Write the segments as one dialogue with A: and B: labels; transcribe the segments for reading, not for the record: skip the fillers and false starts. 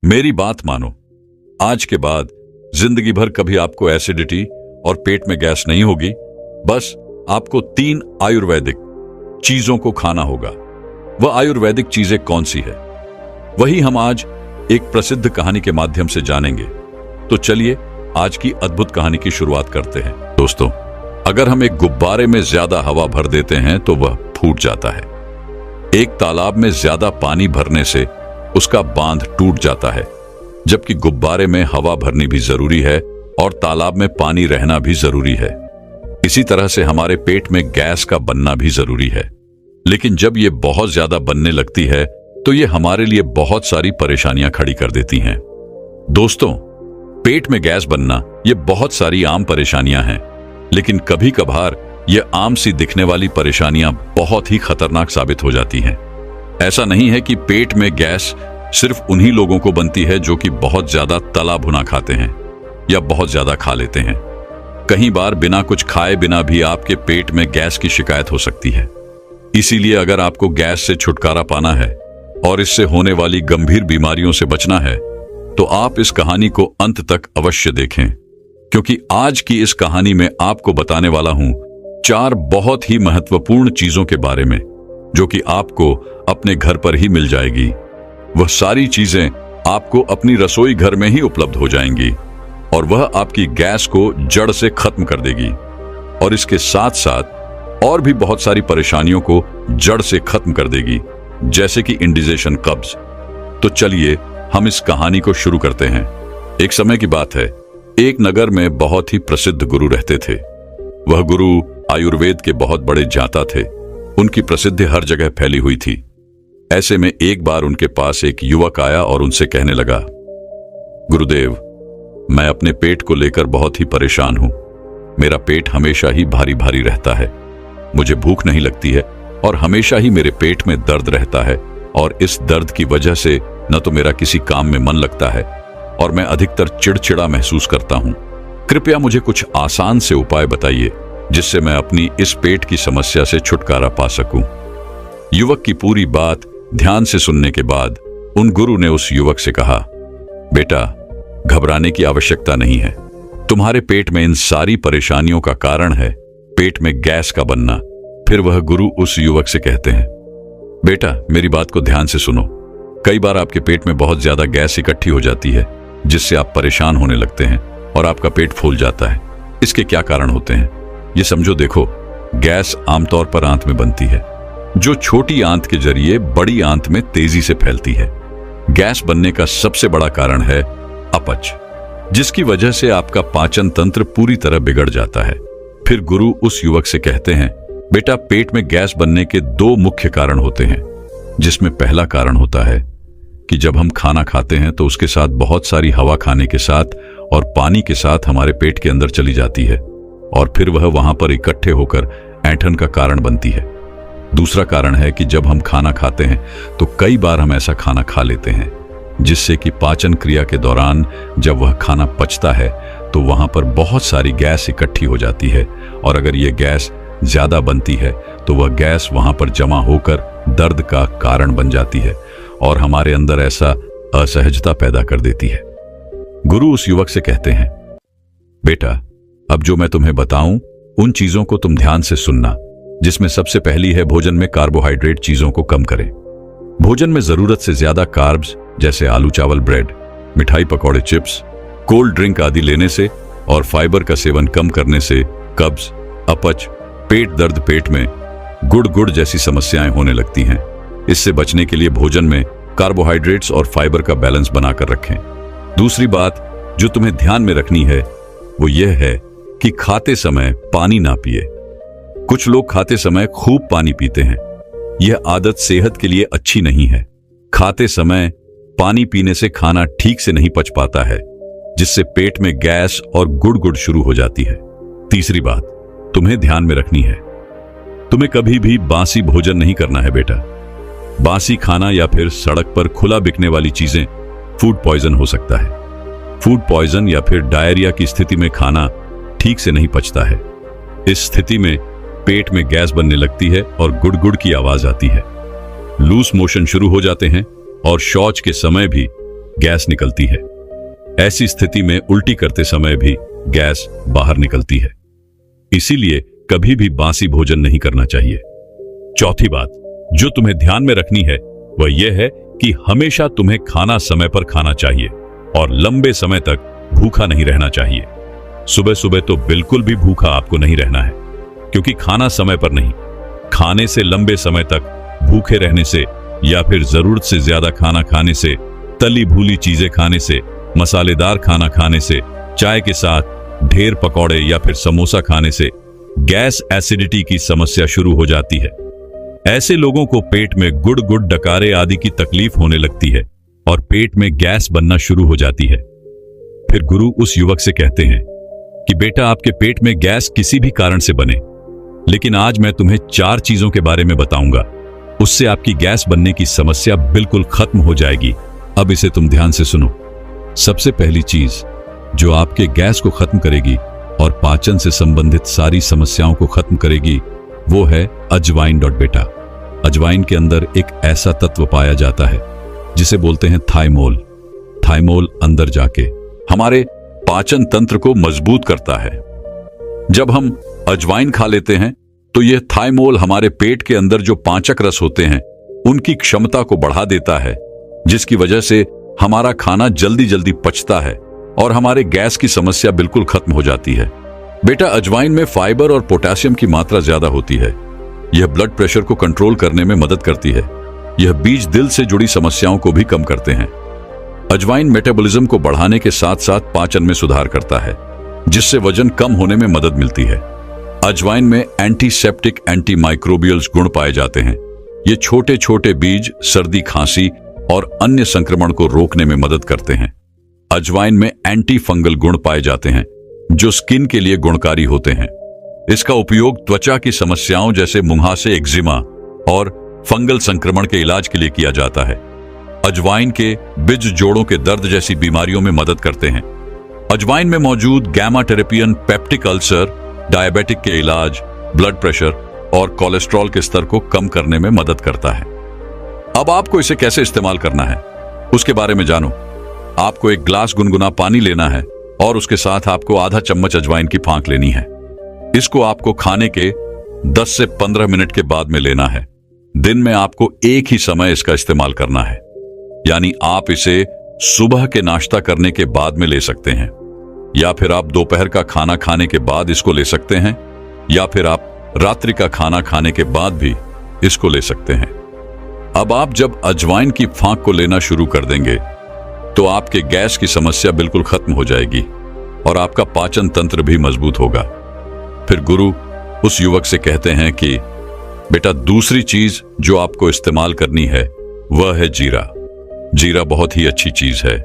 A: मेरी बात मानो, आज के बाद जिंदगी भर कभी आपको एसिडिटी और पेट में गैस नहीं होगी। बस आपको 3 आयुर्वेदिक चीजों को खाना होगा। वह आयुर्वेदिक चीजें कौन सी है, वही हम आज एक प्रसिद्ध कहानी के माध्यम से जानेंगे। तो चलिए आज की अद्भुत कहानी की शुरुआत करते हैं। दोस्तों, अगर हम एक गुब्बारे में ज्यादा हवा भर देते हैं तो वह फूट जाता है। एक तालाब में ज्यादा पानी भरने से उसका बांध टूट जाता है, जबकि गुब्बारे में हवा भरनी भी जरूरी है और तालाब में पानी रहना भी जरूरी है। इसी तरह से हमारे पेट में गैस का बनना भी जरूरी है। लेकिन जब ये बहुत ज्यादा बनने लगती है तो ये हमारे लिए बहुत सारी परेशानियां खड़ी कर देती हैं। दोस्तों, पेट में गैस बनना ये बहुत सारी आम परेशानियां हैं, लेकिन कभी कभार ये आम सी दिखने वाली परेशानियां बहुत ही खतरनाक साबित हो जाती हैं। ऐसा नहीं है कि पेट में गैस सिर्फ उन्हीं लोगों को बनती है जो कि बहुत ज्यादा तला भुना खाते हैं या बहुत ज्यादा खा लेते हैं। कई बार बिना कुछ खाए बिना भी आपके पेट में गैस की शिकायत हो सकती है। इसीलिए अगर आपको गैस से छुटकारा पाना है और इससे होने वाली गंभीर बीमारियों से बचना है तो आप इस कहानी को अंत तक अवश्य देखें, क्योंकि आज की इस कहानी में आपको बताने वाला हूं 4 बहुत ही महत्वपूर्ण चीजों के बारे में, जो कि आपको अपने घर पर ही मिल जाएगी। वह सारी चीजें आपको अपनी रसोई घर में ही उपलब्ध हो जाएंगी और वह आपकी गैस को जड़ से खत्म कर देगी और इसके साथ साथ और भी बहुत सारी परेशानियों को जड़ से खत्म कर देगी, जैसे कि इंडिजेशन, कब्ज। तो चलिए हम इस कहानी को शुरू करते हैं। एक समय की बात है, एक नगर में बहुत ही प्रसिद्ध गुरु रहते थे। वह गुरु आयुर्वेद के बहुत बड़े जानता थे। उनकी प्रसिद्धि हर जगह फैली हुई थी। ऐसे में एक बार उनके पास एक युवक आया और उनसे कहने लगा, गुरुदेव, मैं अपने पेट को लेकर बहुत ही परेशान हूं। मेरा पेट हमेशा ही भारी भारी रहता है, मुझे भूख नहीं लगती है और हमेशा ही मेरे पेट में दर्द रहता है और इस दर्द की वजह से न तो मेरा किसी काम में मन लगता है और मैं अधिकतर चिड़चिड़ा महसूस करता हूं। कृपया मुझे कुछ आसान से उपाय बताइए जिससे मैं अपनी इस पेट की समस्या से छुटकारा पा सकूं। युवक की पूरी बात ध्यान से सुनने के बाद उन गुरु ने उस युवक से कहा, बेटा, घबराने की आवश्यकता नहीं है। तुम्हारे पेट में इन सारी परेशानियों का कारण है पेट में गैस का बनना। फिर वह गुरु उस युवक से कहते हैं, बेटा, मेरी बात को ध्यान से सुनो। कई बार आपके पेट में बहुत ज्यादा गैस इकट्ठी हो जाती है, जिससे आप परेशान होने लगते हैं और आपका पेट फूल जाता है। इसके क्या कारण होते हैं ये समझो। देखो, गैस आमतौर पर आंत में बनती है, जो छोटी आंत के जरिए बड़ी आंत में तेजी से फैलती है। गैस बनने का सबसे बड़ा कारण है अपच, जिसकी वजह से आपका पाचन तंत्र पूरी तरह बिगड़ जाता है। फिर गुरु उस युवक से कहते हैं, बेटा, पेट में गैस बनने के 2 मुख्य कारण होते हैं, जिसमें पहला कारण होता है कि जब हम खाना खाते हैं तो उसके साथ बहुत सारी हवा खाने के साथ और पानी के साथ हमारे पेट के अंदर चली जाती है और फिर वह वहां पर इकट्ठे होकर ऐंठन का कारण बनती है। दूसरा कारण है कि जब हम खाना खाते हैं तो कई बार हम ऐसा खाना खा लेते हैं जिससे कि पाचन क्रिया के दौरान जब वह खाना पचता है तो वहां पर बहुत सारी गैस इकट्ठी हो जाती है और अगर ये गैस ज्यादा बनती है तो वह गैस वहां पर जमा होकर दर्द का कारण बन जाती है और हमारे अंदर ऐसा असहजता पैदा कर देती है। गुरु उस युवक से कहते हैं, बेटा, अब जो मैं तुम्हें बताऊं उन चीजों को तुम ध्यान से सुनना, जिसमें सबसे पहली है भोजन में कार्बोहाइड्रेट चीजों को कम करें। भोजन में जरूरत से ज्यादा कार्ब्स जैसे आलू, चावल, ब्रेड, मिठाई, पकौड़े, चिप्स, कोल्ड ड्रिंक आदि लेने से और फाइबर का सेवन कम करने से कब्ज, अपच, पेट दर्द, पेट में गुड़ जैसी समस्याएं होने लगती हैं। इससे बचने के लिए भोजन में कार्बोहाइड्रेट्स और फाइबर का बैलेंस बनाकर रखें। दूसरी बात जो तुम्हें ध्यान में रखनी है वो यह है कि खाते समय पानी ना पिए। कुछ लोग खाते समय खूब पानी पीते हैं। यह आदत सेहत के लिए अच्छी नहीं है। खाते समय पानी पीने से खाना ठीक से नहीं पच पाता है, जिससे पेट में गैस और गुड़ शुरू हो जाती है। तीसरी बात तुम्हें ध्यान में रखनी है, तुम्हें कभी भी बासी भोजन नहीं करना है बेटा। बासी खाना या फिर सड़क पर खुला बिकने वाली चीजें फूड पॉइजन हो सकता है। फूड पॉइजन या फिर डायरिया की स्थिति में खाना ठीक से नहीं पचता है। इस स्थिति में पेट में गैस बनने लगती है और गुड़ की आवाज आती है। लूज मोशन शुरू हो जाते हैं और शौच के समय भी गैस निकलती है। ऐसी स्थिति में उल्टी करते समय भी गैस बाहर निकलती है। इसीलिए कभी भी बासी भोजन नहीं करना चाहिए। चौथी बात जो तुम्हें ध्यान में रखनी है वह यह है कि हमेशा तुम्हें खाना समय पर खाना चाहिए और लंबे समय तक भूखा नहीं रहना चाहिए। सुबह सुबह तो बिल्कुल भी भूखा आपको नहीं रहना है, क्योंकि खाना समय पर नहीं, खाने से लंबे समय तक भूखे रहने से या फिर जरूरत से ज्यादा खाना खाने से, तली भूली चीजें खाने से, मसालेदार खाना खाने से, चाय के साथ ढेर पकौड़े या फिर समोसा खाने से गैस एसिडिटी की समस्या शुरू हो जाती है। ऐसे लोगों को पेट में गुड़ गुड़ डकारे आदि की तकलीफ होने लगती है और पेट में गैस बनना शुरू हो जाती है। फिर गुरु उस युवक से कहते हैं कि बेटा आपके पेट में गैस किसी भी कारण से बने, लेकिन आज मैं तुम्हें 4 चीजों के बारे में बताऊंगा, उससे आपकी गैस बनने की समस्या बिल्कुल खत्म हो जाएगी। अब इसे तुम ध्यान से सुनो। सबसे पहली चीज जो आपके गैस को खत्म करेगी और पाचन से संबंधित सारी समस्याओं को खत्म करेगी वो है अजवाइन। बेटा अजवाइन के अंदर एक ऐसा तत्व पाया जाता है जिसे बोलते हैं थाइमोल। थाइमोल अंदर जाके हमारे पाचन तंत्र को मजबूत करता है। जब हम अजवाइन खा लेते हैं तो यह थाइमोल हमारे पेट के अंदर जो पाचक रस होते हैं उनकी क्षमता को बढ़ा देता है, जिसकी वजह से हमारा खाना जल्दी जल्दी पचता है और हमारे गैस की समस्या बिल्कुल खत्म हो जाती है। बेटा अजवाइन में फाइबर और पोटेशियम की मात्रा ज्यादा होती है। यह ब्लड प्रेशर को कंट्रोल करने में मदद करती है। यह बीज दिल से जुड़ी समस्याओं को भी कम करते हैं। अजवाइन मेटाबॉलिज्म को बढ़ाने के साथ साथ पाचन में सुधार करता है, जिससे वजन कम होने में मदद मिलती है। अजवाइन में एंटीसेप्टिक, एंटीमाइक्रोबियल्स गुण पाए जाते हैं। ये छोटे छोटे बीज सर्दी, खांसी और अन्य संक्रमण को रोकने में मदद करते हैं। अजवाइन में एंटी फंगल गुण पाए जाते हैं जो स्किन के लिए गुणकारी होते हैं। इसका उपयोग त्वचा की समस्याओं जैसे मुहासे, एक्जिमा और फंगल संक्रमण के इलाज के लिए किया जाता है। अजवाइन के बीज जोड़ों के दर्द जैसी बीमारियों में मदद करते हैं। अजवाइन में मौजूद गैमा टेरेपियन पेप्टिक अल्सर, डायबिटिक के इलाज, ब्लड प्रेशर और कोलेस्ट्रॉल के स्तर को कम करने में मदद करता है। अब आपको इसे कैसे इस्तेमाल करना है उसके बारे में जानो। आपको एक ग्लास गुनगुना पानी लेना है और उसके साथ आपको आधा चम्मच अजवाइन की फांक लेनी है। इसको आपको खाने के 10 से 15 मिनट के बाद में लेना है। दिन में आपको एक ही समय इसका इस्तेमाल करना है, यानी आप इसे सुबह के नाश्ता करने के बाद में ले सकते हैं, या फिर आप दोपहर का खाना खाने के बाद इसको ले सकते हैं, या फिर आप रात्रि का खाना खाने के बाद भी इसको ले सकते हैं। अब आप जब अजवाइन की फांक को लेना शुरू कर देंगे तो आपके गैस की समस्या बिल्कुल खत्म हो जाएगी और आपका पाचन तंत्र भी मजबूत होगा। फिर गुरु उस युवक से कहते हैं कि बेटा दूसरी चीज जो आपको इस्तेमाल करनी है वह है जीरा। जीरा बहुत ही अच्छी चीज है।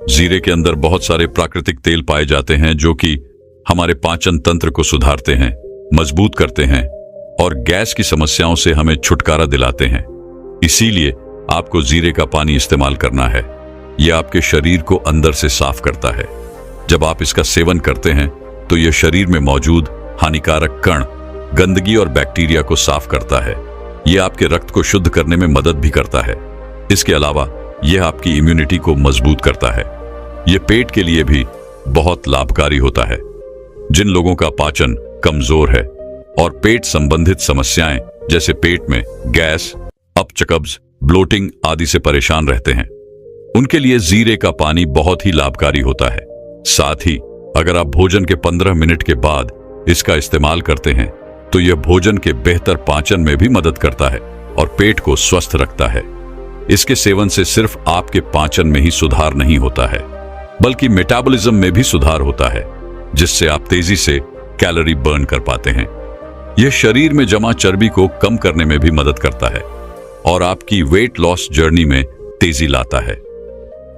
A: जीरे के अंदर बहुत सारे प्राकृतिक तेल पाए जाते हैं जो कि हमारे पाचन तंत्र को सुधारते हैं, मजबूत करते हैं और गैस की समस्याओं से हमें छुटकारा दिलाते हैं। इसीलिए आपको जीरे का पानी इस्तेमाल करना है। यह आपके शरीर को अंदर से साफ करता है। जब आप इसका सेवन करते हैं तो यह शरीर में मौजूद हानिकारक कण, गंदगी और बैक्टीरिया को साफ करता है। यह आपके रक्त को शुद्ध करने में मदद भी करता है। इसके अलावा यह आपकी इम्यूनिटी को मजबूत करता है। यह पेट के लिए भी बहुत लाभकारी होता है। जिन लोगों का पाचन कमजोर है और पेट संबंधित समस्याएं जैसे पेट में गैस, अपचकब्ज, ब्लोटिंग आदि से परेशान रहते हैं, उनके लिए जीरे का पानी बहुत ही लाभकारी होता है। साथ ही अगर आप भोजन के 15 मिनट के बाद इसका इस्तेमाल करते हैं तो यह भोजन के बेहतर पाचन में भी मदद करता है और पेट को स्वस्थ रखता है। इसके सेवन से सिर्फ आपके पाचन में ही सुधार नहीं होता है, बल्कि मेटाबॉलिज्म में भी सुधार होता है, जिससे आप तेजी से कैलोरी बर्न कर पाते हैं। यह शरीर में जमा चर्बी को कम करने में भी मदद करता है और आपकी वेट लॉस जर्नी में तेजी लाता है।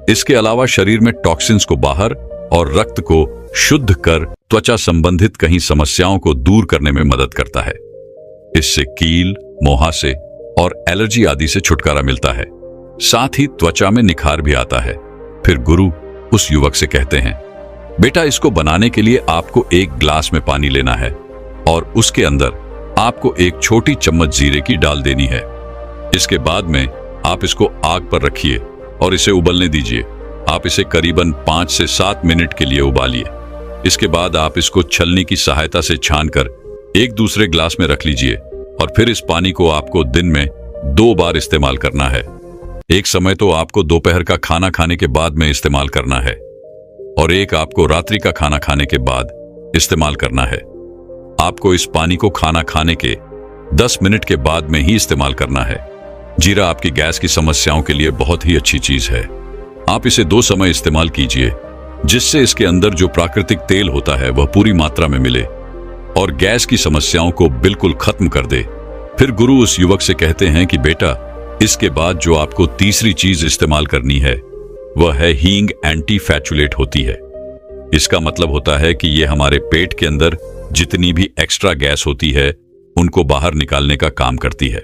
A: इसके अलावा शरीर में टॉक्सिन्स को बाहर और रक्त को शुद्ध कर त्वचा संबंधित कई समस्याओं को दूर करने में मदद करता है। इससे कील, मुहासे और एलर्जी आदि से छुटकारा मिलता है। साथ ही त्वचा में निखार भी आता है। फिर गुरु उस युवक से कहते हैं, बेटा इसको बनाने के लिए आपको एक ग्लास में पानी लेना है और उसके अंदर आपको एक छोटी चम्मच जीरे की डाल देनी है। इसके बाद में आप इसको आग पर रखिए और इसे उबलने दीजिए। आप इसे करीबन 5 से 7 मिनट के लिए उबालिए। इसके बाद आप इसको छलनी की सहायता से छानकर एक दूसरे ग्लास में रख लीजिए और फिर इस पानी को आपको दिन में 2 बार इस्तेमाल करना है। एक समय तो आपको दोपहर का खाना खाने के बाद में इस्तेमाल करना है और एक आपको रात्रि का खाना खाने के बाद इस्तेमाल करना है। आपको इस पानी को खाना खाने के 10 मिनट के बाद में ही इस्तेमाल करना है। जीरा आपकी गैस की समस्याओं के लिए बहुत ही अच्छी चीज है। आप इसे 2 समय इस्तेमाल कीजिए, जिससे इसके अंदर जो प्राकृतिक तेल होता है वह पूरी मात्रा में मिले और गैस की समस्याओं को बिल्कुल खत्म कर दे। फिर गुरु उस युवक से कहते हैं कि बेटा, इसके बाद जो आपको तीसरी चीज इस्तेमाल करनी है वह है हींग। एंटी फैचुलेट होती है। इसका मतलब होता है कि यह हमारे पेट के अंदर जितनी भी एक्स्ट्रा गैस होती है उनको बाहर निकालने का काम करती है।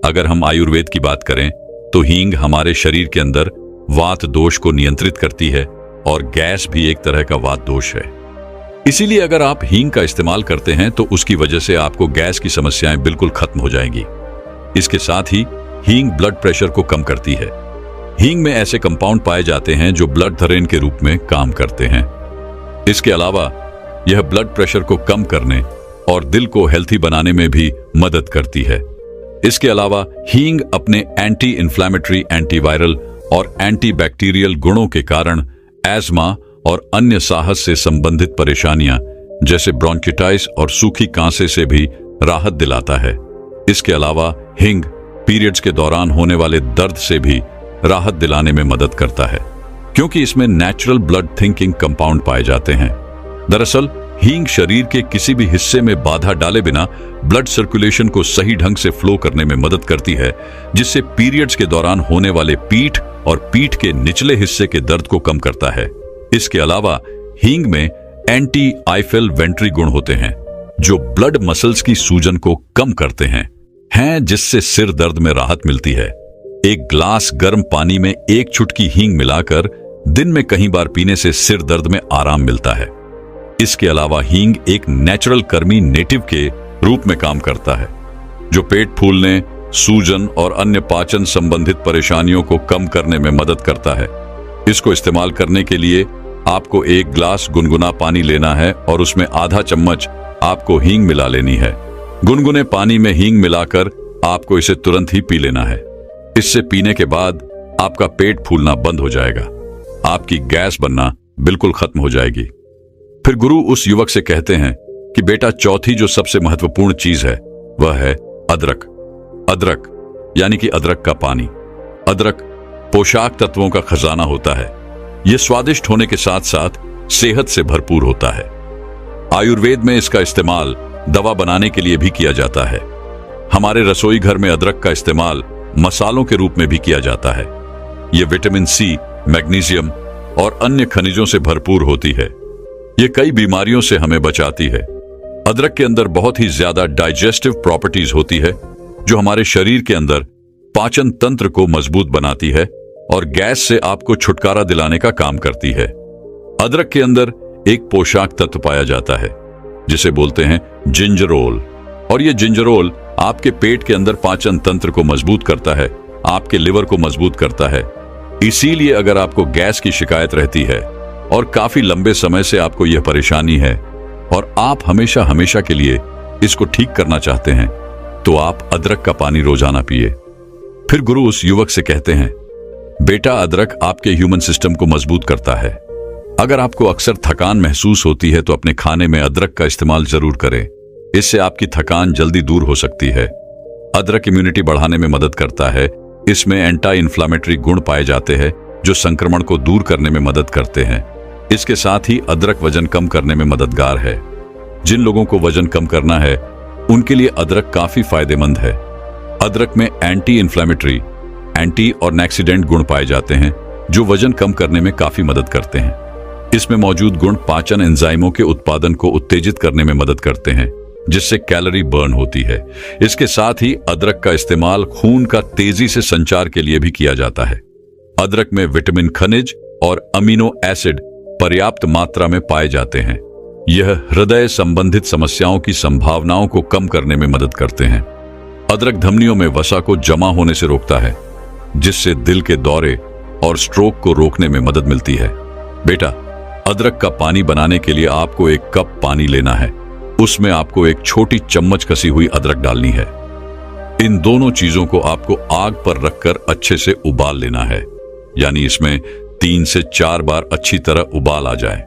A: अगर हम आयुर्वेद की बात करें तो हींग हमारे शरीर के अंदर वात दोष को नियंत्रित करती है और गैस भी एक तरह का वात दोष है। इसीलिए अगर आप हींग का इस्तेमाल करते हैं तो उसकी वजह से आपको गैस की समस्याएं बिल्कुल खत्म हो जाएंगी। इसके साथ ही हींग ब्लड प्रेशर को कम करती है। हींग में ऐसे कंपाउंड पाए जाते हैं जो ब्लड ड्रेन के रूप में काम करते हैं। इसके अलावा यह ब्लड प्रेशर को कम करने और दिल को हेल्थी बनाने में भी मदद करती है। इसके अलावा हींग अपने एंटी इंफ्लेमेटरी, एंटीवायरल और एंटीबैक्टीरियल गुणों के कारण एस्मा और अन्य सांस से संबंधित परेशानियां जैसे ब्रोंकिटाइटिस और सूखी कांसे से भी राहत दिलाता है। इसके अलावा हींग पीरियड्स के दौरान होने वाले दर्द से भी राहत दिलाने में मदद करता है, क्योंकि इसमें नेचुरल ब्लड थिंकिंग कंपाउंड पाए जाते हैं। दरअसल हींग शरीर के किसी भी हिस्से में बाधा डाले बिना ब्लड सर्कुलेशन को सही ढंग से फ्लो करने में मदद करती है, जिससे पीरियड्स के दौरान होने वाले पीठ और पीठ के निचले हिस्से के दर्द को कम करता है। इसके अलावा हींग में एंटी आइफेल वेंट्री गुण होते हैं, जो ब्लड मसल्स की सूजन को कम करते हैं, जिससे सिर दर्द में राहत मिलती है। एक ग्लास गर्म पानी में 1 चुटकी हींग मिलाकर दिन में कई बार पीने से सिर दर्द में आराम मिलता है। इसके अलावा हींग एक नेचुरल कर्मी नेटिव के रूप में काम करता है, जो पेट फूलने, सूजन और अन्य पाचन संबंधित परेशानियों को कम करने में मदद करता है। इसको इस्तेमाल करने के लिए आपको 1 ग्लास गुनगुना पानी लेना है और उसमें आधा चम्मच आपको हींग मिला लेनी है। गुनगुने पानी में हींग मिलाकर आपको इसे तुरंत ही पी लेना है। इससे पीने के बाद आपका पेट फूलना बंद हो जाएगा, आपकी गैस बनना बिल्कुल खत्म हो जाएगी। फिर गुरु उस युवक से कहते हैं कि बेटा, चौथी जो सबसे महत्वपूर्ण चीज है वह है अदरक। अदरक यानी कि अदरक का पानी। अदरक पोषक तत्वों का खजाना होता है। यह स्वादिष्ट होने के साथ साथ सेहत से भरपूर होता है। आयुर्वेद में इसका इस्तेमाल दवा बनाने के लिए भी किया जाता है। हमारे रसोई घर में अदरक का इस्तेमाल मसालों के रूप में भी किया जाता है। यह विटामिन सी, मैग्नीशियम और अन्य खनिजों से भरपूर होती है। यह कई बीमारियों से हमें बचाती है। अदरक के अंदर बहुत ही ज्यादा डाइजेस्टिव प्रॉपर्टीज होती है, जो हमारे शरीर के अंदर पाचन तंत्र को मजबूत बनाती है और गैस से आपको छुटकारा दिलाने का काम करती है। अदरक के अंदर एक पोषक तत्व पाया जाता है जिसे बोलते हैं जिंजरोल, और यह जिंजरोल आपके पेट के अंदर पाचन तंत्र को मजबूत करता है, आपके लिवर को मजबूत करता है। इसीलिए अगर आपको गैस की शिकायत रहती है और काफी लंबे समय से आपको यह परेशानी है और आप हमेशा हमेशा के लिए इसको ठीक करना चाहते हैं, तो आप अदरक का पानी रोजाना पिए। फिर गुरु उस युवक से कहते हैं, बेटा, अदरक आपके ह्यूमन सिस्टम को मजबूत करता है। अगर आपको अक्सर थकान महसूस होती है तो अपने खाने में अदरक का इस्तेमाल जरूर करें। इससे आपकी थकान जल्दी दूर हो सकती है। अदरक इम्यूनिटी बढ़ाने में मदद करता है। इसमें एंटी इंफ्लेमेटरी गुण पाए जाते हैं जो संक्रमण को दूर करने में मदद करते हैं। इसके साथ ही अदरक वजन कम करने में मददगार है। जिन लोगों को वजन कम करना है उनके लिए अदरक काफी फायदेमंद है। अदरक में एंटी इंफ्लेमेटरी, एंटी और नेक्सिडेंट गुण पाए जाते हैं जो वजन कम करने में काफी मदद करते हैं। इसमें मौजूद गुण पाचन एंजाइमों के उत्पादन को उत्तेजित करने में मदद करते हैं, जिससे कैलोरी बर्न होती है। इसके साथ ही अदरक का इस्तेमाल खून का तेजी से संचार के लिए भी किया जाता है। अदरक में विटामिन, खनिज और अमीनो एसिड पर्याप्त मात्रा में पाए जाते हैं। यह हृदय संबंधित समस्याओं की संभावनाओं को कम करने में मदद करते हैं। अदरक धमनियों में वसा को जमा होने से रोकता है, जिससे दिल के दौरे और स्ट्रोक को रोकने में मदद मिलती है। बेटा, अदरक का पानी बनाने के लिए आपको 1 कप पानी लेना है। उसमें आपको 1 छोटी चम्मच कसी हुई अदरक डालनी है। इन दोनों चीजों को आपको आग पर रखकर अच्छे से उबाल लेना है, यानी इसमें 3 से 4 बार अच्छी तरह उबाल आ जाए।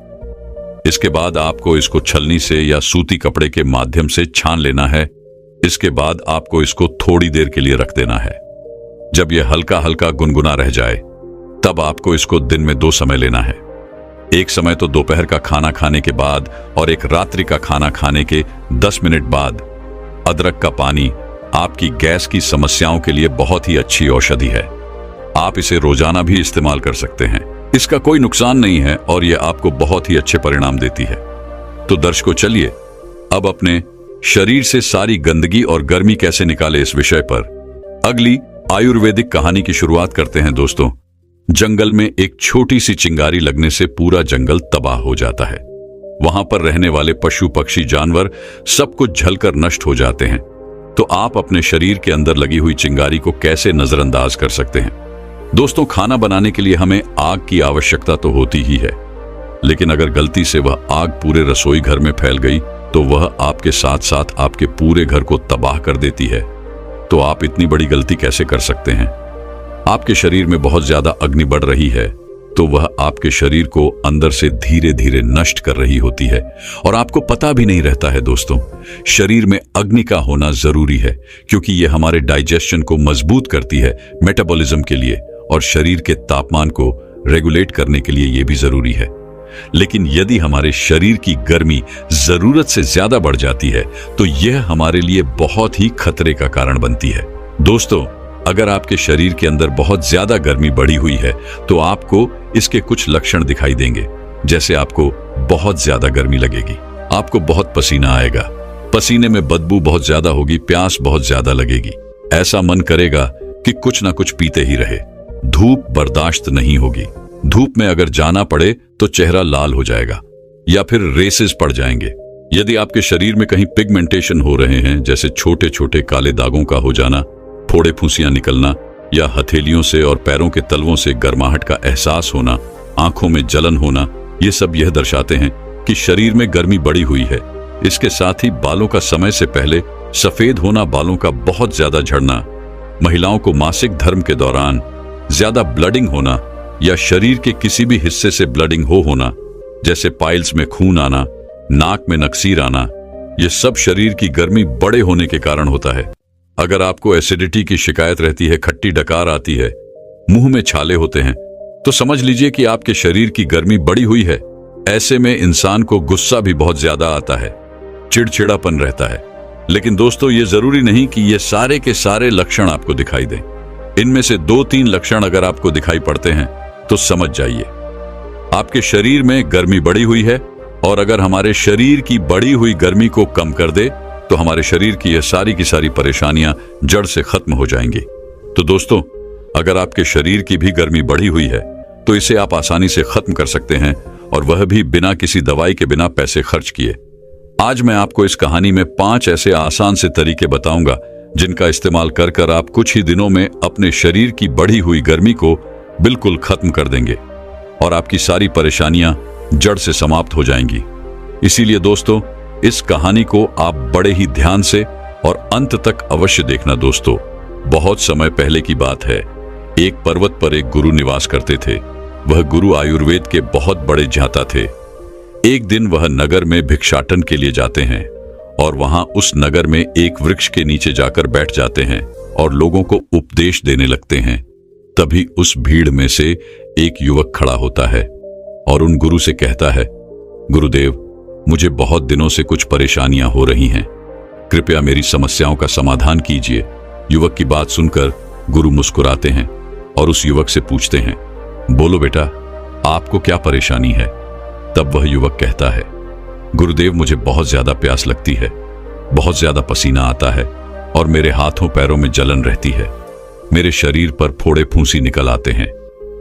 A: इसके बाद आपको इसको छलनी से या सूती कपड़े के माध्यम से छान लेना है। इसके बाद आपको इसको थोड़ी देर के लिए रख देना है। जब यह हल्का हल्का गुनगुना रह जाए तब आपको इसको दिन में 2 समय लेना है। एक समय तो दोपहर का खाना खाने के बाद और एक रात्रि का खाना खाने के 10 मिनट बाद। अदरक का पानी आपकी गैस की समस्याओं के लिए बहुत ही अच्छी औषधि है। आप इसे रोजाना भी इस्तेमाल कर सकते हैं। इसका कोई नुकसान नहीं है और यह आपको बहुत ही अच्छे परिणाम देती है। तो दर्शकों, चलिए अब अपने शरीर से सारी गंदगी और गर्मी कैसे निकाले इस विषय पर अगली आयुर्वेदिक कहानी की शुरुआत करते हैं। दोस्तों, जंगल में एक छोटी सी चिंगारी लगने से पूरा जंगल तबाह हो जाता है। वहां पर रहने वाले पशु पक्षी जानवर सब कुछ जलकर नष्ट हो जाते हैं। तो आप अपने शरीर के अंदर लगी हुई चिंगारी को कैसे नजरअंदाज कर सकते हैं? दोस्तों, खाना बनाने के लिए हमें आग की आवश्यकता तो होती ही है, लेकिन अगर गलती से वह आग पूरे रसोई घर में फैल गई तो वह आपके साथ साथ आपके पूरे घर को तबाह कर देती है। तो आप इतनी बड़ी गलती कैसे कर सकते हैं? आपके शरीर में बहुत ज्यादा अग्नि बढ़ रही है तो वह आपके शरीर को अंदर से धीरे धीरे नष्ट कर रही होती है और आपको पता भी नहीं रहता है। दोस्तों, शरीर में अग्नि का होना जरूरी है क्योंकि यह हमारे डाइजेशन को मजबूत करती है, मेटाबॉलिज्म के लिए और शरीर के तापमान को रेगुलेट करने के लिए यह भी जरूरी है। लेकिन यदि हमारे शरीर की गर्मी जरूरत से ज्यादा बढ़ जाती है तो यह हमारे लिए बहुत ही खतरे का कारण बनती है। दोस्तों, अगर आपके शरीर के अंदर बहुत ज्यादा गर्मी बढ़ी हुई है तो आपको इसके कुछ लक्षण दिखाई देंगे। जैसे आपको बहुत ज्यादा गर्मी लगेगी, आपको बहुत पसीना आएगा, पसीने में बदबू बहुत ज्यादा होगी, प्यास बहुत ज्यादा लगेगी, ऐसा मन करेगा कि कुछ ना कुछ पीते ही रहे, धूप बर्दाश्त नहीं होगी, धूप में अगर जाना पड़े तो चेहरा लाल हो जाएगा या फिर रेसेस पड़ जाएंगे। यदि आपके शरीर में कहीं पिगमेंटेशन हो रहे हैं, जैसे छोटे छोटे काले दागों का हो जाना, फोड़े फुंसियां निकलना या हथेलियों से और पैरों के तलवों से गर्माहट का एहसास होना, आंखों में जलन होना, ये सब यह दर्शाते हैं कि शरीर में गर्मी बढ़ी हुई है। इसके साथ ही बालों का समय से पहले सफेद होना, बालों का बहुत ज्यादा झड़ना, महिलाओं को मासिक धर्म के दौरान ज्यादा ब्लडिंग होना या शरीर के किसी भी हिस्से से ब्लडिंग होना, जैसे पाइल्स में खून आना, नाक में नक्सीर आना, यह सब शरीर की गर्मी बड़े होने के कारण होता है। अगर आपको एसिडिटी की शिकायत रहती है, खट्टी डकार आती है, मुंह में छाले होते हैं, तो समझ लीजिए कि आपके शरीर की गर्मी बढ़ी हुई है। ऐसे में इंसान को गुस्सा भी बहुत ज्यादा आता है, चिड़चिड़ापन रहता है। लेकिन दोस्तों, ये जरूरी नहीं कि ये सारे के सारे लक्षण आपको दिखाई दें। इनमें से 2-3 लक्षण अगर आपको दिखाई पड़ते हैं तो समझ जाइए आपके शरीर में गर्मी बढ़ी हुई है, और अगर हमारे शरीर की बढ़ी हुई गर्मी को कम कर दे तो हमारे शरीर की यह सारी की सारी परेशानियां जड़ से खत्म हो जाएंगी। तो दोस्तों, अगर आपके शरीर की भी गर्मी बढ़ी हुई है तो इसे आप आसानी से खत्म कर सकते हैं, और वह भी बिना किसी दवाई के, बिना पैसे खर्च किए। आज मैं आपको इस कहानी में 5 ऐसे आसान से तरीके बताऊंगा जिनका इस्तेमाल कर कर आप कुछ ही दिनों में अपने शरीर की बढ़ी हुई गर्मी को बिल्कुल खत्म कर देंगे और आपकी सारी परेशानियां जड़ से समाप्त हो जाएंगी। इसीलिए दोस्तों, इस कहानी को आप बड़े ही ध्यान से और अंत तक अवश्य देखना। दोस्तों, बहुत समय पहले की बात है। एक पर्वत पर एक गुरु निवास करते थे। वह गुरु आयुर्वेद के बहुत बड़े ज्ञाता थे। एक दिन वह नगर में भिक्षाटन के लिए जाते हैं और वहां उस नगर में एक वृक्ष के नीचे जाकर बैठ जाते हैं और लोगों को उपदेश देने लगते हैं। तभी उस भीड़ में से एक युवक खड़ा होता है और उन गुरु से कहता है, गुरुदेव, मुझे बहुत दिनों से कुछ परेशानियां हो रही हैं, कृपया मेरी समस्याओं का समाधान कीजिए। युवक की बात सुनकर गुरु मुस्कुराते हैं और उस युवक से पूछते हैं, बोलो बेटा, आपको क्या परेशानी है? तब वह युवक कहता है, गुरुदेव, मुझे बहुत ज्यादा प्यास लगती है, बहुत ज्यादा पसीना आता है और मेरे हाथों पैरों में जलन रहती है। मेरे शरीर पर फोड़े फूंसी निकल आते हैं,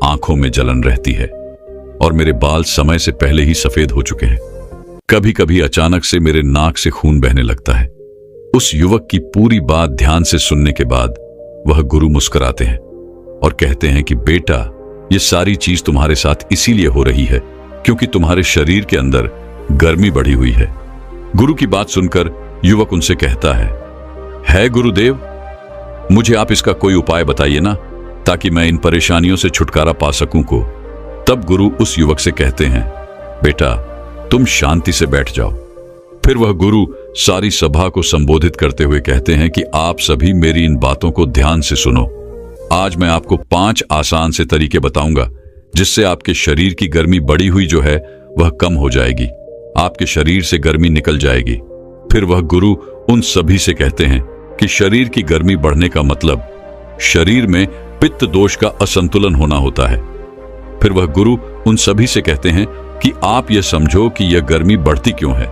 A: आंखों में जलन रहती है और मेरे बाल समय से पहले ही सफेद हो चुके हैं। कभी कभी अचानक से मेरे नाक से खून बहने लगता है। उस युवक की पूरी बात ध्यान से सुनने के बाद वह गुरु मुस्कुराते हैं और कहते हैं कि बेटा, ये सारी चीज तुम्हारे साथ इसीलिए हो रही है क्योंकि तुम्हारे शरीर के अंदर गर्मी बढ़ी हुई है। गुरु की बात सुनकर युवक उनसे कहता है गुरुदेव, मुझे आप इसका कोई उपाय बताइए ना, ताकि मैं इन परेशानियों से छुटकारा पा सकूं को। तब गुरु उस युवक से कहते हैं, बेटा तुम शांति से बैठ जाओ। फिर वह गुरु सारी सभा को संबोधित करते हुए कहते हैं कि आप सभी मेरी इन बातों को ध्यान से सुनो। आज मैं आपको 5 आसान से तरीके बताऊंगा जिससे आपके शरीर की गर्मी बढ़ी हुई जो है वह कम हो जाएगी, आपके शरीर से गर्मी निकल जाएगी। फिर वह गुरु उन सभी से कहते हैं कि शरीर की गर्मी बढ़ने का मतलब शरीर में पित्त दोष का असंतुलन होना होता है। फिर वह गुरु उन सभी से कहते हैं कि आप यह समझो कि यह गर्मी बढ़ती क्यों है।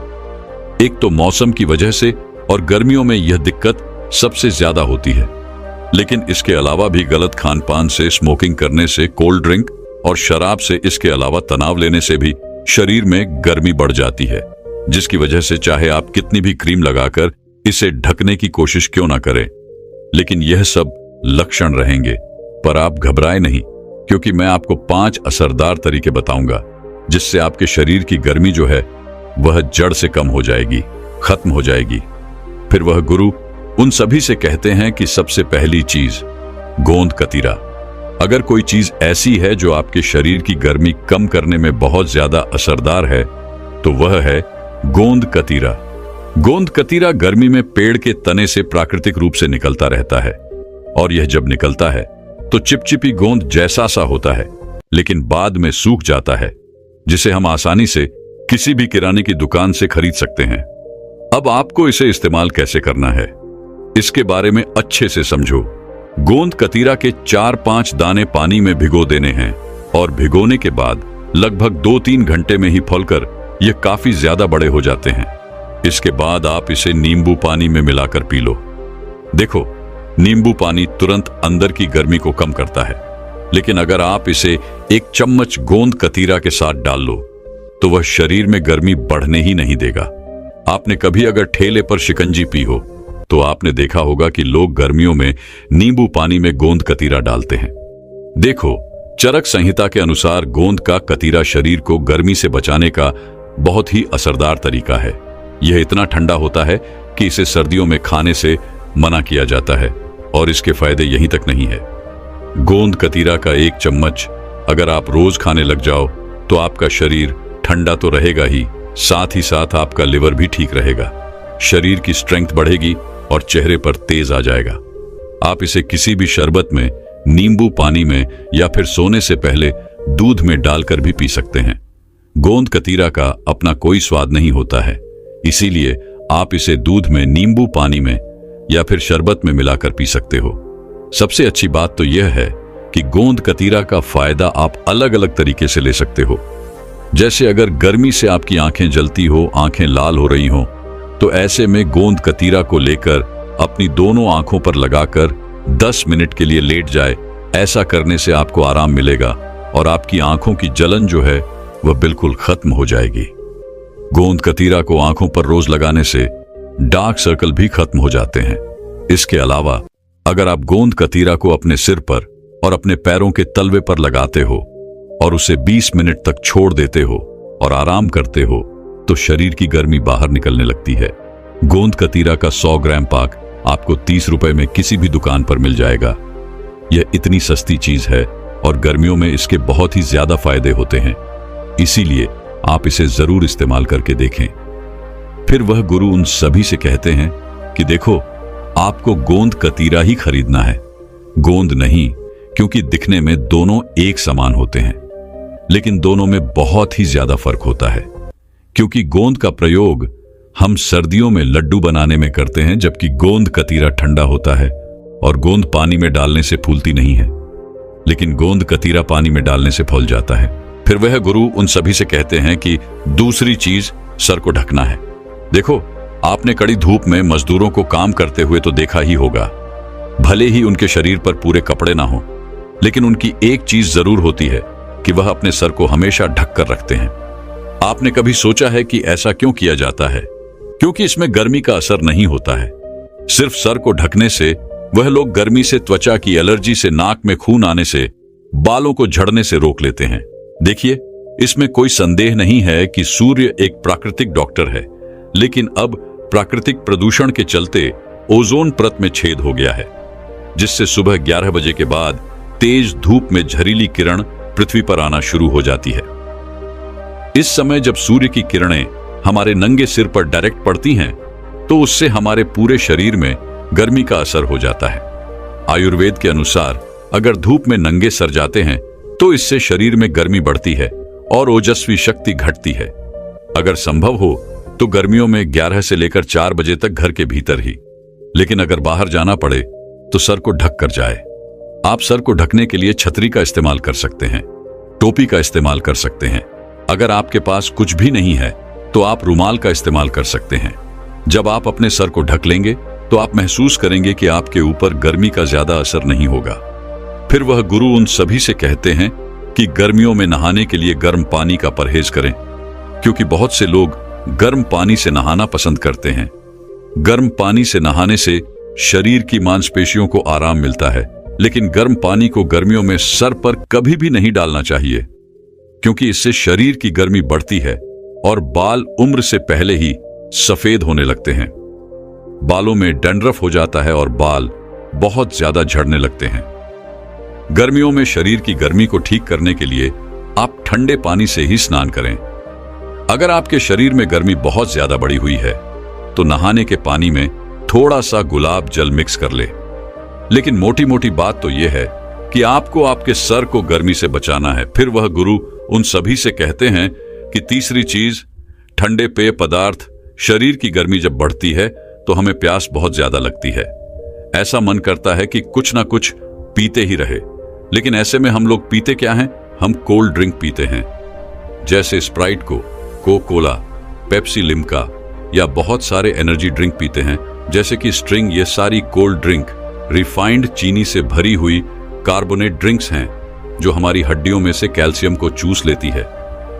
A: एक तो मौसम की वजह से, और गर्मियों में यह दिक्कत सबसे ज्यादा होती है। लेकिन इसके अलावा भी गलत खान पान से, स्मोकिंग करने से, कोल्ड ड्रिंक और शराब से, इसके अलावा तनाव लेने से भी शरीर में गर्मी बढ़ जाती है, जिसकी वजह से चाहे आप कितनी भी क्रीम लगाकर इसे ढकने की कोशिश क्यों ना करें, लेकिन यह सब लक्षण रहेंगे। पर आप घबराएं नहीं, क्योंकि मैं आपको 5 असरदार तरीके बताऊंगा जिससे आपके शरीर की गर्मी जो है वह जड़ से कम हो जाएगी, खत्म हो जाएगी। फिर वह गुरु उन सभी से कहते हैं कि सबसे पहली चीज गोंद कतीरा। अगर कोई चीज ऐसी है जो आपके शरीर की गर्मी कम करने में बहुत ज्यादा असरदार है तो वह है गोंद कतीरा। गोंद कतीरा गर्मी में पेड़ के तने से प्राकृतिक रूप से निकलता रहता है, और यह जब निकलता है तो चिपचिपी गोंद जैसा सा होता है, लेकिन बाद में सूख जाता है, जिसे हम आसानी से किसी भी किराने की दुकान से खरीद सकते हैं। अब आपको इसे इस्तेमाल कैसे करना है, इसके बारे में अच्छे से समझो। गोंद कतीरा के 4-5 दाने पानी में भिगो देने हैं, और भिगोने के बाद लगभग 2-3 घंटे में ही फूलकर ये काफी ज्यादा बड़े हो जाते हैं। इसके बाद आप इसे नींबू पानी में मिलाकर पी लो। देखो, नींबू पानी तुरंत अंदर की गर्मी को कम करता है, लेकिन अगर आप इसे 1 चम्मच गोंद कतीरा के साथ डाल लो तो वह शरीर में गर्मी बढ़ने ही नहीं देगा। आपने कभी अगर ठेले पर शिकंजी पी हो तो आपने देखा होगा कि लोग गर्मियों में नींबू पानी में गोंद कतीरा डालते हैं। देखो, चरक संहिता के अनुसार गोंद का कतीरा शरीर को गर्मी से बचाने का बहुत ही असरदार तरीका है। यह इतना ठंडा होता है कि इसे सर्दियों में खाने से मना किया जाता है, और इसके फायदे यहीं तक नहीं है। गोंद कतीरा का 1 चम्मच अगर आप रोज खाने लग जाओ तो आपका शरीर ठंडा तो रहेगा ही, साथ ही साथ आपका लिवर भी ठीक रहेगा, शरीर की स्ट्रेंथ बढ़ेगी और चेहरे पर तेज आ जाएगा। आप इसे किसी भी शरबत में, नींबू पानी में या फिर सोने से पहले दूध में डालकर भी पी सकते हैं। गोंद कतीरा का अपना कोई स्वाद नहीं होता है, इसीलिए आप इसे दूध में, नींबू पानी में या फिर शरबत में मिलाकर पी सकते हो। सबसे अच्छी बात तो यह है कि गोंद कतीरा का फायदा आप अलग अलग तरीके से ले सकते हो। जैसे अगर गर्मी से आपकी आंखें जलती हो, आंखें लाल हो रही हो, तो ऐसे में गोंद कतीरा को लेकर अपनी दोनों आंखों पर लगाकर 10 मिनट के लिए लेट जाए। ऐसा करने से आपको आराम मिलेगा और आपकी आंखों की जलन जो है वह बिल्कुल खत्म हो जाएगी। गोंद कतीरा को आंखों पर रोज लगाने से डार्क सर्कल भी खत्म हो जाते हैं। इसके अलावा अगर आप गोंद कतीरा को अपने सिर पर और अपने पैरों के तलवे पर लगाते हो और उसे 20 मिनट तक छोड़ देते हो और आराम करते हो तो शरीर की गर्मी बाहर निकलने लगती है। गोंद कतीरा का 100 ग्राम पाक आपको 30 रुपए में किसी भी दुकान पर मिल जाएगा। यह इतनी सस्ती चीज है और गर्मियों में इसके बहुत ही ज्यादा फायदे होते हैं, इसीलिए आप इसे जरूर इस्तेमाल करके देखें। फिर वह गुरु उन सभी से कहते हैं कि देखो, आपको गोंद कतीरा ही खरीदना है, गोंद नहीं, क्योंकि दिखने में दोनों एक समान होते हैं, लेकिन दोनों में बहुत ही ज्यादा फर्क होता है। क्योंकि गोंद का प्रयोग हम सर्दियों में लड्डू बनाने में करते हैं, जबकि गोंद कतीरा ठंडा होता है और गोंद पानी में डालने से फूलती नहीं है, लेकिन गोंद कतीरा पानी में डालने से फूल जाता है। फिर वह गुरु उन सभी से कहते हैं कि दूसरी चीज सर को ढकना है। देखो, आपने कड़ी धूप में मजदूरों को काम करते हुए तो देखा ही होगा। भले ही उनके शरीर पर पूरे कपड़े ना हो, लेकिन उनकी एक चीज जरूर होती है कि वह अपने सर को हमेशा ढक कर रखते हैं। आपने कभी सोचा है कि ऐसा क्यों किया जाता है? क्योंकि इसमें गर्मी का असर नहीं होता है। सिर्फ सर को ढकने से वह लोग गर्मी से त्वचा की एलर्जी से, नाक में खून आने से बालों को झड़ने से रोक लेते हैं। देखिए, इसमें कोई संदेह नहीं है कि सूर्य एक प्राकृतिक डॉक्टर है, लेकिन अब प्राकृतिक प्रदूषण के चलते ओजोन परत में छेद हो गया है, जिससे सुबह 11 बजे के बाद तेज धूप में जहरीली किरण पृथ्वी पर आना शुरू हो जाती है। इस समय जब सूर्य की किरणें हमारे नंगे सिर पर डायरेक्ट पड़ती हैं, तो उससे हमारे पूरे शरीर में गर्मी का असर हो जाता है। आयुर्वेद के अनुसार अगर धूप में नंगे सर जाते हैं तो इससे शरीर में गर्मी बढ़ती है और ओजस्वी शक्ति घटती है। अगर संभव हो तो गर्मियों में 11 से लेकर 4 बजे तक घर के भीतर ही, लेकिन अगर बाहर जाना पड़े तो सर को ढक कर जाए। आप सर को ढकने के लिए छतरी का इस्तेमाल कर सकते हैं, टोपी का इस्तेमाल कर सकते हैं। अगर आपके पास कुछ भी नहीं है तो आप रुमाल का इस्तेमाल कर सकते हैं। जब आप अपने सर को ढक लेंगे तो आप महसूस करेंगे कि आपके ऊपर गर्मी का ज्यादा असर नहीं होगा। फिर वह गुरु उन सभी से कहते हैं कि गर्मियों में नहाने के लिए गर्म पानी का परहेज करें, क्योंकि बहुत से लोग गर्म पानी से नहाना पसंद करते हैं। गर्म पानी से नहाने से शरीर की मांसपेशियों को आराम मिलता है, लेकिन गर्म पानी को गर्मियों में सर पर कभी भी नहीं डालना चाहिए, क्योंकि इससे शरीर की गर्मी बढ़ती है और बाल उम्र से पहले ही सफेद होने लगते हैं। बालों में डैंड्रफ हो जाता है और बाल बहुत ज्यादा झड़ने लगते हैं। गर्मियों में शरीर की गर्मी को ठीक करने के लिए आप ठंडे पानी से ही स्नान करें। अगर आपके शरीर में गर्मी बहुत ज्यादा बढ़ी हुई है तो नहाने के पानी में थोड़ा सा गुलाब जल मिक्स कर ले। लेकिन मोटी मोटी बात तो यह है कि आपको आपके सर को गर्मी से बचाना है। फिर वह गुरु उन सभी से कहते हैं कि तीसरी चीज, ठंडे पेय पदार्थ। शरीर की गर्मी जब बढ़ती है तो हमें प्यास बहुत ज्यादा लगती है। ऐसा मन करता है कि कुछ ना कुछ पीते ही रहे, लेकिन ऐसे में हम लोग पीते क्या हैं? हम कोल्ड ड्रिंक पीते हैं, जैसे स्प्राइट को, कोका कोला, पेप्सी, लिम्का, या बहुत सारे एनर्जी ड्रिंक पीते हैं जैसे कि स्ट्रिंग। ये सारी कोल्ड ड्रिंक रिफाइंड चीनी से भरी हुई कार्बोनेट ड्रिंक्स हैं, जो हमारी हड्डियों में से कैल्शियम को चूस लेती है।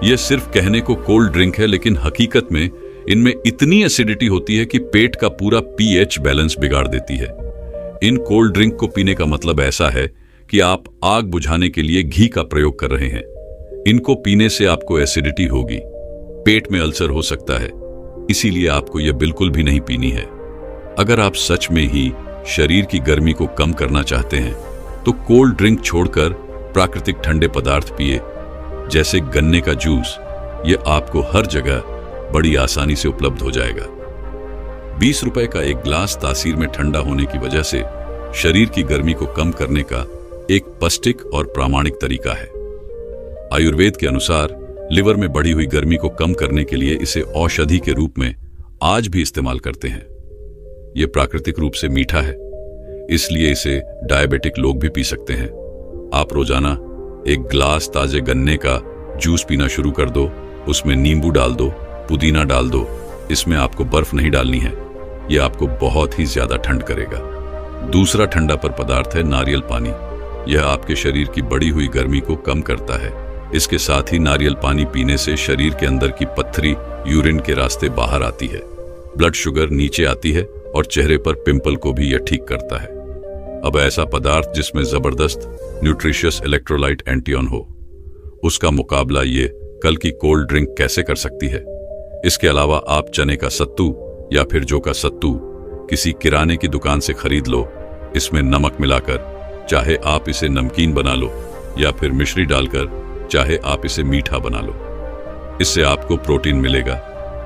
A: यह सिर्फ कहने को कोल्ड ड्रिंक है, लेकिन हकीकत में इनमें इतनी एसिडिटी होती है कि पेट का पूरा पीएच बैलेंस बिगाड़ देती है। इन कोल्ड ड्रिंक को पीने का मतलब ऐसा है कि आप आग बुझाने के लिए घी का प्रयोग कर रहे हैं। इनको पीने से आपको एसिडिटी होगी, पेट में अल्सर हो सकता है, इसीलिए आपको यह बिल्कुल भी नहीं पीनी है। अगर आप सच में ही शरीर की गर्मी को कम करना चाहते हैं तो कोल्ड ड्रिंक छोड़कर प्राकृतिक ठंडे पदार्थ पिए, जैसे गन्ने का जूस। यह आपको हर जगह बड़ी आसानी से उपलब्ध हो जाएगा। 20 रुपए का एक ग्लास तासीर में ठंडा होने की वजह से शरीर की गर्मी को कम करने का एक पौष्टिक और प्रामाणिक तरीका है। आयुर्वेद के अनुसार लिवर में बढ़ी हुई गर्मी को कम करने के लिए इसे औषधि के रूप में आज भी इस्तेमाल करते हैं। यह प्राकृतिक रूप से मीठा है, इसलिए इसे डायबिटिक लोग भी पी सकते हैं। आप रोजाना एक ग्लास ताजे गन्ने का जूस पीना शुरू कर दो, उसमें नींबू डाल दो, पुदीना डाल दो। इसमें आपको बर्फ नहीं डालनी है, यह आपको बहुत ही ज्यादा ठंड करेगा। दूसरा ठंडा पर पदार्थ है नारियल पानी। यह आपके शरीर की बढ़ी हुई गर्मी को कम करता है। इसके साथ ही नारियल पानी पीने से शरीर के अंदर की पत्थरी यूरिन के रास्ते बाहर आती है, ब्लड शुगर नीचे आती है और चेहरे पर पिंपल को भी यह ठीक करता है। अब ऐसा पदार्थ जिसमें जबरदस्त न्यूट्रिशियस इलेक्ट्रोलाइट एंटियन हो, उसका मुकाबला ये कल की कोल्ड ड्रिंक कैसे कर सकती है? इसके अलावा आप चने का सत्तू या फिर जौ का सत्तू किसी किराने की दुकान से खरीद लो। इसमें नमक मिलाकर, चाहे आप इसे नमकीन बना लो या फिर मिश्री डालकर, चाहे आप इसे मीठा बना लो। इससे आपको प्रोटीन मिलेगा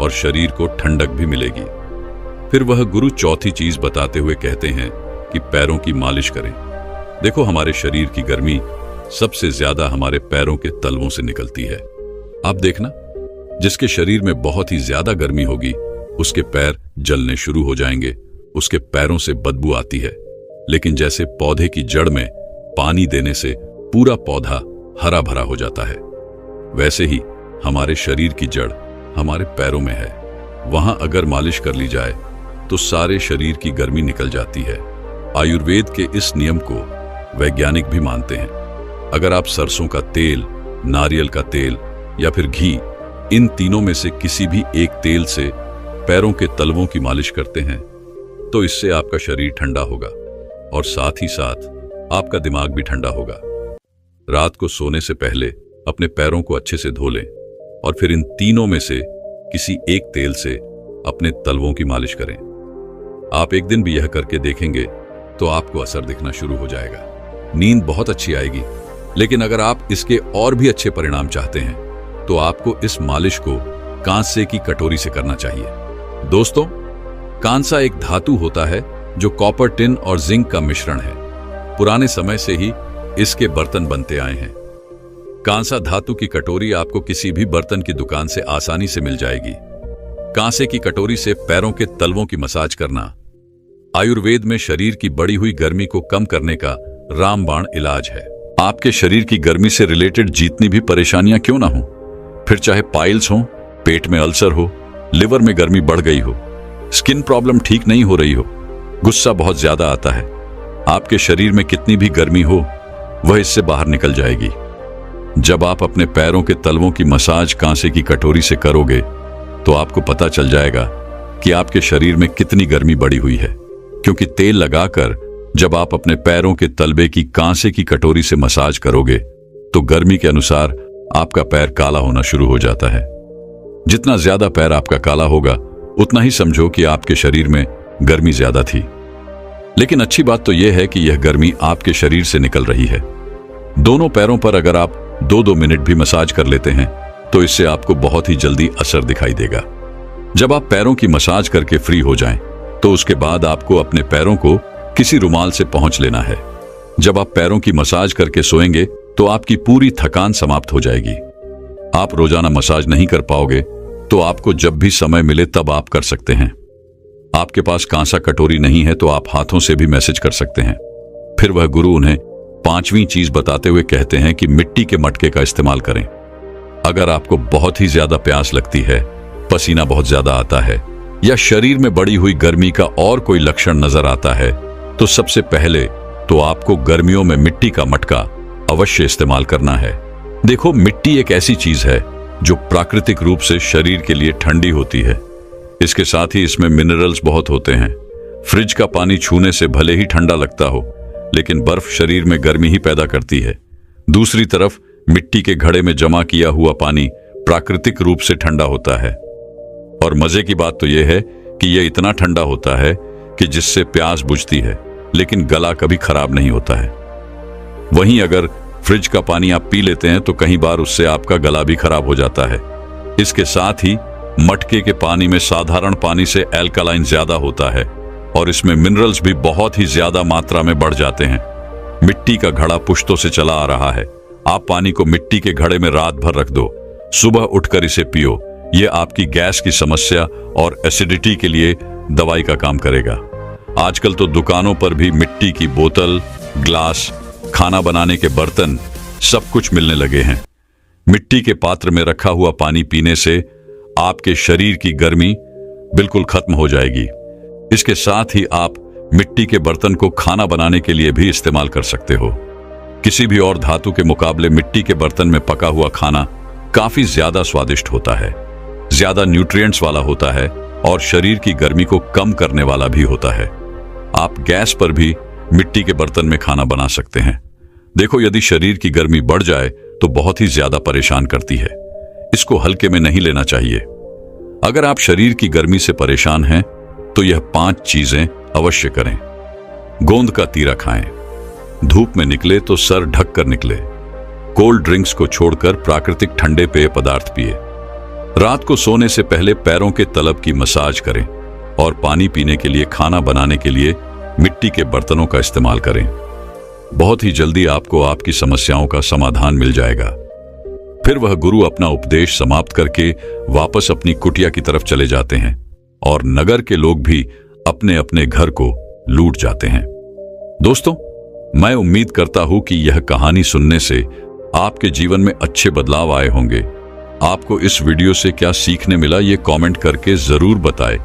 A: और शरीर को ठंडक भी मिलेगी। फिर वह गुरु चौथी चीज बताते हुए कहते हैं कि पैरों की मालिश करें। देखो, हमारे शरीर की गर्मी सबसे ज्यादा हमारे पैरों के तलवों से निकलती है। आप देखना, जिसके शरीर में बहुत ही ज्यादा गर्मी होगी उसके पैर जलने शुरू हो जाएंगे, उसके पैरों से बदबू आती है। लेकिन जैसे पौधे की जड़ में पानी देने से पूरा पौधा हरा भरा हो जाता है, वैसे ही हमारे शरीर की जड़ हमारे पैरों में है। वहां अगर मालिश कर ली जाए तो सारे शरीर की गर्मी निकल जाती है। आयुर्वेद के इस नियम को वैज्ञानिक भी मानते हैं। अगर आप सरसों का तेल, नारियल का तेल या फिर घी, इन तीनों में से किसी भी एक तेल से पैरों के तलवों की मालिश करते हैं तो इससे आपका शरीर ठंडा होगा और साथ ही साथ आपका दिमाग भी ठंडा होगा। रात को सोने से पहले अपने पैरों को अच्छे से धो लें और फिर इन तीनों में से किसी एक तेल से अपने तलवों की मालिश करें। आप एक दिन भी यह करके देखेंगे तो आपको असर दिखना शुरू हो जाएगा। नींद बहुत अच्छी आएगी। लेकिन अगर आप इसके और भी अच्छे परिणाम चाहते हैं तो आपको इस मालिश को कांसे की कटोरी से करना चाहिए। दोस्तों, कांसा एक धातु होता है जो कॉपर, टिन और जिंक का मिश्रण है। पुराने समय से ही इसके बर्तन बनते आए हैं। कांसा धातु की कटोरी आपको किसी भी बर्तन की दुकान से आसानी से मिल जाएगी। कांसे की कटोरी से पैरों के तलवों की मसाज करना आयुर्वेद में शरीर की बढ़ी हुई गर्मी को कम करने का रामबाण इलाज है। आपके शरीर की गर्मी से रिलेटेड जितनी भी परेशानियां क्यों ना हो, फिर चाहे पाइल्स हो, पेट में अल्सर हो, लिवर में गर्मी बढ़ गई हो, स्किन प्रॉब्लम ठीक नहीं हो रही हो, गुस्सा बहुत ज्यादा आता है, आपके शरीर में कितनी भी गर्मी हो वह इससे बाहर निकल जाएगी। जब आप अपने पैरों के तलवों की मसाज कांसे की कटोरी से करोगे तो आपको पता चल जाएगा कि आपके शरीर में कितनी गर्मी बढ़ी हुई है। क्योंकि तेल लगाकर जब आप अपने पैरों के तलवे की कांसे की कटोरी से मसाज करोगे तो गर्मी के अनुसार आपका पैर काला होना शुरू हो जाता है। जितना ज्यादा पैर आपका काला होगा उतना ही समझो कि आपके शरीर में गर्मी ज्यादा थी। लेकिन अच्छी बात तो यह है कि यह गर्मी आपके शरीर से निकल रही है। दोनों पैरों पर अगर आप 2-2 मिनट भी मसाज कर लेते हैं तो इससे आपको बहुत ही जल्दी असर दिखाई देगा। जब आप पैरों की मसाज करके फ्री हो जाएं, तो उसके बाद आपको अपने पैरों को किसी रुमाल से पोंछ लेना है। जब आप पैरों की मसाज करके सोएंगे तो आपकी पूरी थकान समाप्त हो जाएगी। आप रोजाना मसाज नहीं कर पाओगे तो आपको जब भी समय मिले तब आप कर सकते हैं। आपके पास कांसा कटोरी नहीं है तो आप हाथों से भी मैसेज कर सकते हैं। फिर वह गुरु उन्हें 5वीं चीज बताते हुए कहते हैं कि मिट्टी के मटके का इस्तेमाल करें। अगर आपको बहुत ही ज्यादा प्यास लगती है, पसीना बहुत ज्यादा आता है या शरीर में बढ़ी हुई गर्मी का और कोई लक्षण नजर आता है तो सबसे पहले तो आपको गर्मियों में मिट्टी का मटका अवश्य इस्तेमाल करना है। देखो, मिट्टी एक ऐसी चीज है जो प्राकृतिक रूप से शरीर के लिए ठंडी होती है। इसके साथ ही इसमें मिनरल्स बहुत होते हैं। फ्रिज का पानी छूने से भले ही ठंडा लगता हो, लेकिन बर्फ शरीर में गर्मी ही पैदा करती है। दूसरी तरफ मिट्टी के घड़े में जमा किया हुआ पानी प्राकृतिक रूप से ठंडा होता है। और मजे की बात तो यह है कि यह इतना ठंडा होता है कि जिससे प्यास बुझती है, लेकिन गला कभी खराब नहीं होता है। वहीं अगर फ्रिज का पानी आप पी लेते हैं तो कई बार उससे आपका गला भी खराब हो जाता है। इसके साथ ही मटके के पानी में साधारण पानी से एल्कलाइन ज्यादा होता है और इसमें मिनरल्स भी बहुत ही ज्यादा मात्रा में बढ़ जाते हैं। मिट्टी का घड़ा पुश्तों से चला आ रहा है। आप पानी को मिट्टी के घड़े में रात भर रख दो, सुबह उठकर इसे पियो। यह आपकी गैस की समस्या और एसिडिटी के लिए दवाई का काम करेगा। आजकल तो दुकानों पर भी मिट्टी की बोतल, ग्लास, खाना बनाने के बर्तन सब कुछ मिलने लगे हैं। मिट्टी के पात्र में रखा हुआ पानी पीने से आपके शरीर की गर्मी बिल्कुल खत्म हो जाएगी। इसके साथ ही आप मिट्टी के बर्तन को खाना बनाने के लिए भी इस्तेमाल कर सकते हो। किसी भी और धातु के मुकाबले मिट्टी के बर्तन में पका हुआ खाना काफी ज्यादा स्वादिष्ट होता है, ज्यादा न्यूट्रिएंट्स वाला होता है और शरीर की गर्मी को कम करने वाला भी होता है। आप गैस पर भी मिट्टी के बर्तन में खाना बना सकते हैं। देखो, यदि शरीर की गर्मी बढ़ जाए तो बहुत ही ज्यादा परेशान करती है। इसको हल्के में नहीं लेना चाहिए। अगर आप शरीर की गर्मी से परेशान हैं तो यह 5 चीजें अवश्य करें। गोंद का तीरा खाएं। धूप में निकले तो सर ढक कर निकले। कोल्ड ड्रिंक्स को छोड़कर प्राकृतिक ठंडे पेय पदार्थ पिए। रात को सोने से पहले पैरों के तलब की मसाज करें और पानी पीने के लिए, खाना बनाने के लिए मिट्टी के बर्तनों का इस्तेमाल करें। बहुत ही जल्दी आपको आपकी समस्याओं का समाधान मिल जाएगा। फिर वह गुरु अपना उपदेश समाप्त करके वापस अपनी कुटिया की तरफ चले जाते हैं और नगर के लोग भी अपने अपने घर को लूट जाते हैं। दोस्तों, मैं उम्मीद करता हूं कि यह कहानी सुनने से आपके जीवन में अच्छे बदलाव आए होंगे। आपको इस वीडियो से क्या सीखने मिला ये कमेंट करके जरूर बताएं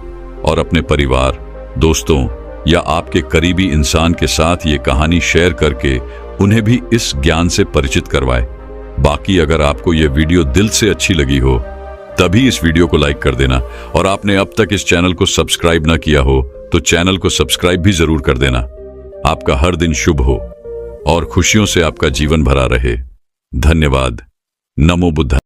A: और अपने परिवार, दोस्तों या आपके करीबी इंसान के साथ ये कहानी शेयर करके उन्हें भी इस ज्ञान से परिचित करवाएं। बाकी अगर आपको ये वीडियो दिल से अच्छी लगी हो तभी इस वीडियो को लाइक कर देना और आपने अब तक इस चैनल को सब्सक्राइब ना किया हो तो चैनल को सब्सक्राइब भी जरूर कर देना। आपका हर दिन शुभ हो और खुशियों से आपका जीवन भरा रहे। धन्यवाद। नमो बुद्धाय।